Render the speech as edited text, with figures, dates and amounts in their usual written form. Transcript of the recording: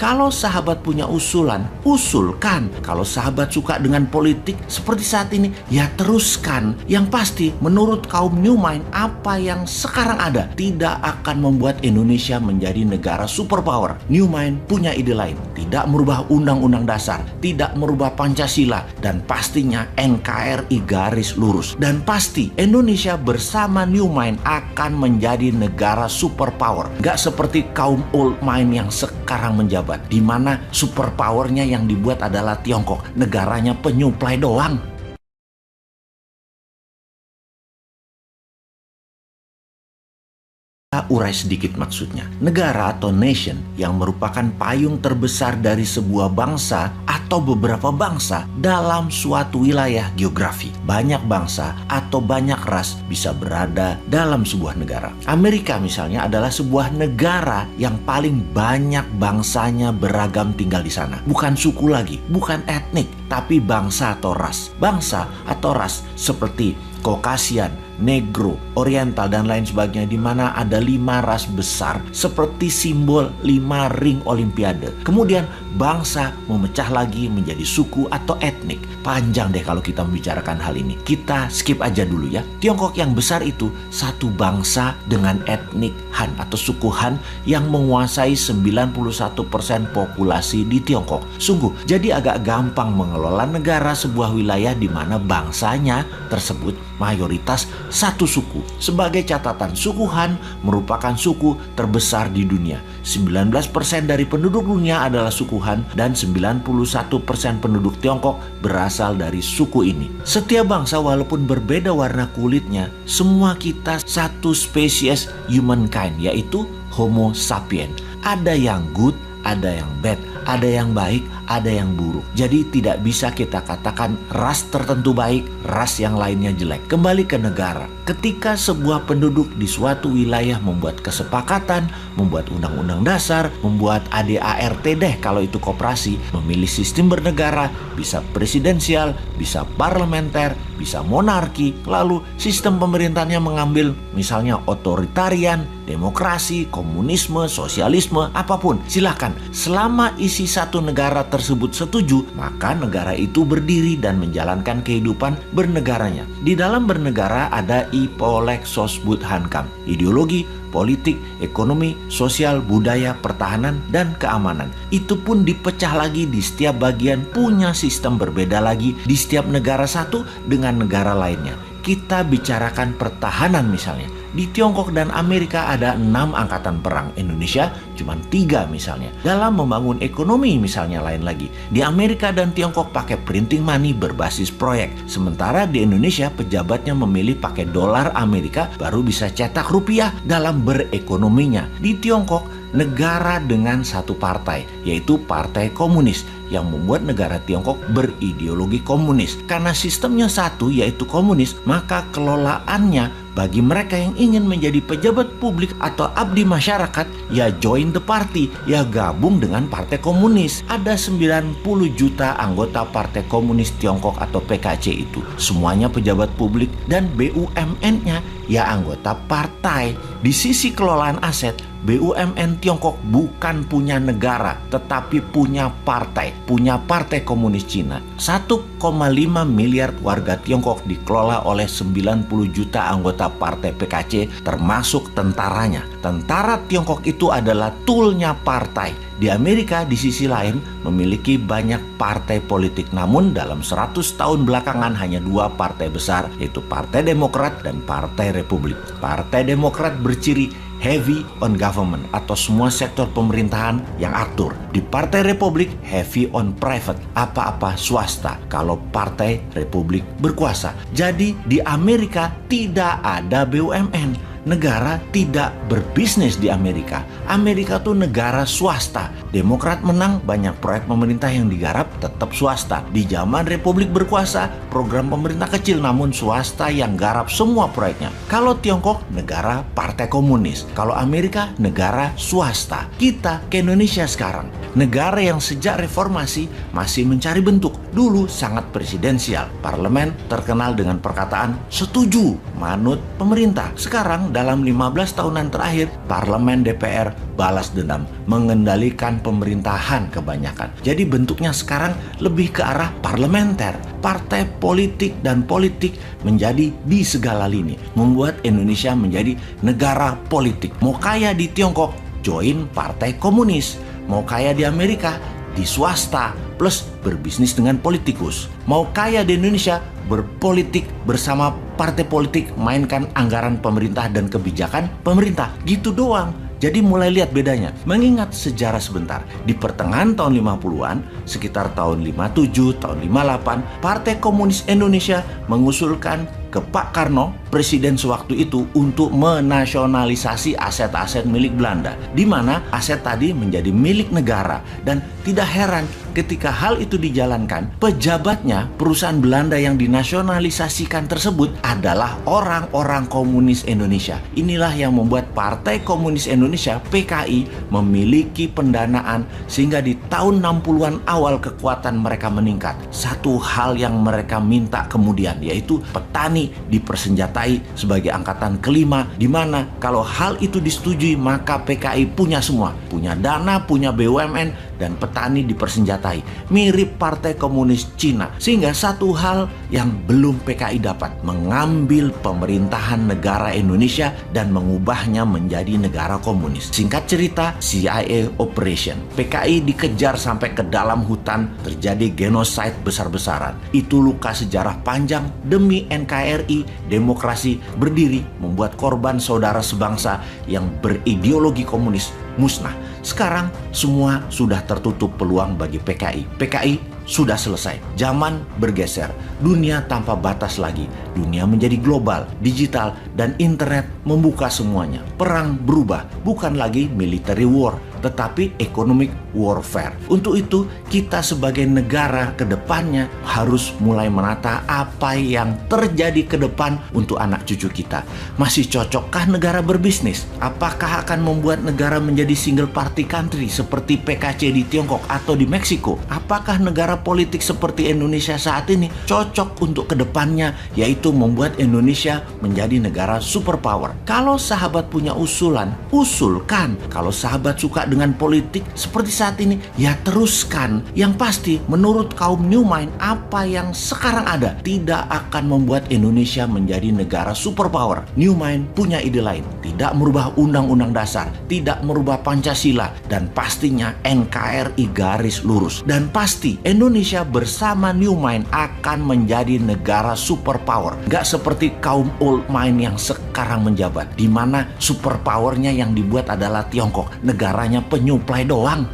Kalau sahabat punya usulan, usulkan. Kalau sahabat suka dengan politik seperti saat ini, ya teruskan. Yang pasti, menurut kaum New Mind, apa yang sekarang ada tidak akan membuat Indonesia menjadi negara superpower. New Mind punya ide lain. Tidak merubah undang-undang dasar, tidak merubah Pancasila, dan pastinya NKRI garis lurus. Dan pasti Indonesia bersama New Mind akan menjadi negara superpower. Gak seperti kaum Old Mind yang sekarang menjabat, di mana superpowernya yang dibuat adalah Tiongkok, negaranya penyuplai doang. Urai sedikit maksudnya. Negara atau nation yang merupakan payung terbesar dari sebuah bangsa atau beberapa bangsa dalam suatu wilayah geografi. Banyak bangsa atau banyak ras bisa berada dalam sebuah negara. Amerika misalnya adalah sebuah negara yang paling banyak bangsanya beragam tinggal di sana. Bukan suku lagi, bukan etnik, tapi bangsa atau ras. Bangsa atau ras seperti Caucasian, Negro, Oriental, dan lain sebagainya, di mana ada 5 ras besar seperti simbol 5 ring olimpiade. Kemudian bangsa memecah lagi menjadi suku atau etnik. Panjang deh kalau kita membicarakan hal ini. Kita skip aja dulu ya. Tiongkok yang besar itu satu bangsa dengan etnik Han atau suku Han yang menguasai 91% populasi di Tiongkok. Sungguh, jadi agak gampang mengelola negara sebuah wilayah di mana bangsanya tersebut mayoritas satu suku. Sebagai catatan, suku Han merupakan suku terbesar di dunia. 19% dari penduduk dunia adalah suku Han dan 91% penduduk Tiongkok berasal dari suku ini. Setiap bangsa walaupun berbeda warna kulitnya, semua kita satu spesies humankind, yaitu Homo sapiens. Ada yang good, ada yang bad, ada yang baik, ada yang buruk. Jadi tidak bisa kita katakan ras tertentu baik, ras yang lainnya jelek. Kembali ke negara. Ketika sebuah penduduk di suatu wilayah membuat kesepakatan, membuat undang-undang dasar, membuat ADART deh kalau itu koperasi, memilih sistem bernegara, bisa presidensial, bisa parlementer, bisa monarki, lalu sistem pemerintahnya mengambil misalnya otoritarian, demokrasi, komunisme, sosialisme, apapun. Silahkan, selama isi satu negara tersebut setuju, maka negara itu berdiri dan menjalankan kehidupan bernegaranya. Di dalam bernegara ada Ipolek Sosbud Hankam, ideologi, politik, ekonomi, sosial, budaya, pertahanan, dan keamanan. Itu pun dipecah lagi di setiap bagian, punya sistem berbeda lagi di setiap negara satu dengan negara lainnya. Kita bicarakan pertahanan misalnya. Di Tiongkok dan Amerika ada 6 angkatan perang. Indonesia cuma 3 misalnya. Dalam membangun ekonomi misalnya lain lagi. Di Amerika dan Tiongkok pakai printing money berbasis proyek. Sementara di Indonesia pejabatnya memilih pakai dolar Amerika baru bisa cetak rupiah dalam berekonominya. Di Tiongkok negara dengan satu partai, yaitu Partai Komunis, yang membuat negara Tiongkok berideologi komunis. Karena sistemnya satu, yaitu komunis, maka kelolaannya bagi mereka yang ingin menjadi pejabat publik atau abdi masyarakat, ya join the party, ya gabung dengan Partai Komunis. Ada 90 juta anggota Partai Komunis Tiongkok atau PKC itu. Semuanya pejabat publik dan BUMN-nya ya anggota partai. Di sisi kelolaan aset, BUMN Tiongkok bukan punya negara, tetapi punya partai Komunis Cina. 1,5 miliar warga Tiongkok dikelola oleh 90 juta anggota partai PKC, termasuk tentaranya. Tentara Tiongkok itu adalah toolnya partai. Di Amerika di sisi lain memiliki banyak partai politik, namun dalam 100 tahun belakangan hanya 2 partai besar, yaitu Partai Demokrat dan Partai Republik. Partai Demokrat berciri heavy on government atau semua sektor pemerintahan yang atur. Di Partai Republik heavy on private, apa-apa swasta kalau Partai Republik berkuasa. Jadi di Amerika tidak ada BUMN. Negara tidak berbisnis di Amerika. Amerika tuh negara swasta. Demokrat menang, banyak proyek pemerintah yang digarap tetap swasta. Di zaman Republik berkuasa, program pemerintah kecil namun swasta yang garap semua proyeknya. Kalau Tiongkok, negara Partai Komunis. Kalau Amerika, negara swasta. Kita ke Indonesia sekarang, negara yang sejak reformasi masih mencari bentuk. dulu sangat presidensial. Parlemen terkenal dengan perkataan setuju manut pemerintah. Sekarang dalam 15 tahunan terakhir, parlemen DPR balas dendam, mengendalikan pemerintahan kebanyakan. Jadi bentuknya sekarang lebih ke arah parlementer. Partai politik dan politik menjadi di segala lini, membuat Indonesia menjadi negara politik. Mau kaya di Tiongkok, join partai komunis. Mau kaya di Amerika, di swasta, plus berbisnis dengan politikus. Mau kaya di Indonesia, berpolitik bersama partai politik, mainkan anggaran pemerintah dan kebijakan pemerintah. Gitu doang. Jadi mulai lihat bedanya. Mengingat sejarah sebentar, di pertengahan tahun 50-an, sekitar tahun 57, tahun 58, Partai Komunis Indonesia mengusulkan ke Pak Karno, presiden sewaktu itu, untuk menasionalisasi aset-aset milik Belanda, di mana aset tadi menjadi milik negara. Dan tidak heran ketika hal itu dijalankan, pejabatnya perusahaan Belanda yang dinasionalisasikan tersebut adalah orang-orang komunis Indonesia. Inilah yang membuat Partai Komunis Indonesia PKI memiliki pendanaan sehingga di tahun 60-an awal kekuatan mereka meningkat. Satu hal yang mereka minta kemudian yaitu petani dipersenjatai sebagai angkatan kelima, di mana kalau hal itu disetujui maka PKI punya semua, punya dana, punya BUMN, dan petani dipersenjatai. Mirip Partai Komunis Cina. Sehingga satu hal yang belum PKI dapat, mengambil pemerintahan negara Indonesia dan mengubahnya menjadi negara komunis. Singkat cerita, CIA Operation. PKI dikejar sampai ke dalam hutan, terjadi genosida besar-besaran. Itu luka sejarah panjang demi NKRI, demokrasi berdiri, membuat korban saudara sebangsa yang berideologi komunis musnah. Sekarang semua sudah tertutup peluang bagi PKI. PKI sudah selesai. Zaman bergeser. Dunia tanpa batas lagi. Dunia menjadi global, digital, dan internet membuka semuanya. Perang berubah. Bukan lagi military war, tetapi economic warfare. Untuk itu, kita sebagai negara ke depannya harus mulai menata apa yang terjadi ke depan untuk anak cucu kita. Masih cocokkah negara berbisnis? Apakah akan membuat negara menjadi single party country seperti PKC di Tiongkok atau di Meksiko? Apakah negara politik seperti Indonesia saat ini cocok untuk ke depannya, yaitu membuat Indonesia menjadi negara superpower? Kalau sahabat punya usulan, usulkan. Kalau sahabat suka dengan politik seperti saat ini, ya teruskan. Yang pasti, menurut kaum New Mind, apa yang sekarang ada tidak akan membuat Indonesia menjadi negara superpower. New Mind punya ide lain, tidak merubah undang-undang dasar, tidak merubah Pancasila, dan pastinya NKRI garis lurus. Dan pasti Indonesia bersama New Mind akan menjadi negara superpower. Gak seperti kaum Old Mind yang sekarang menjabat, di mana superpowernya yang dibuat adalah Tiongkok, negaranya penyuplai doang.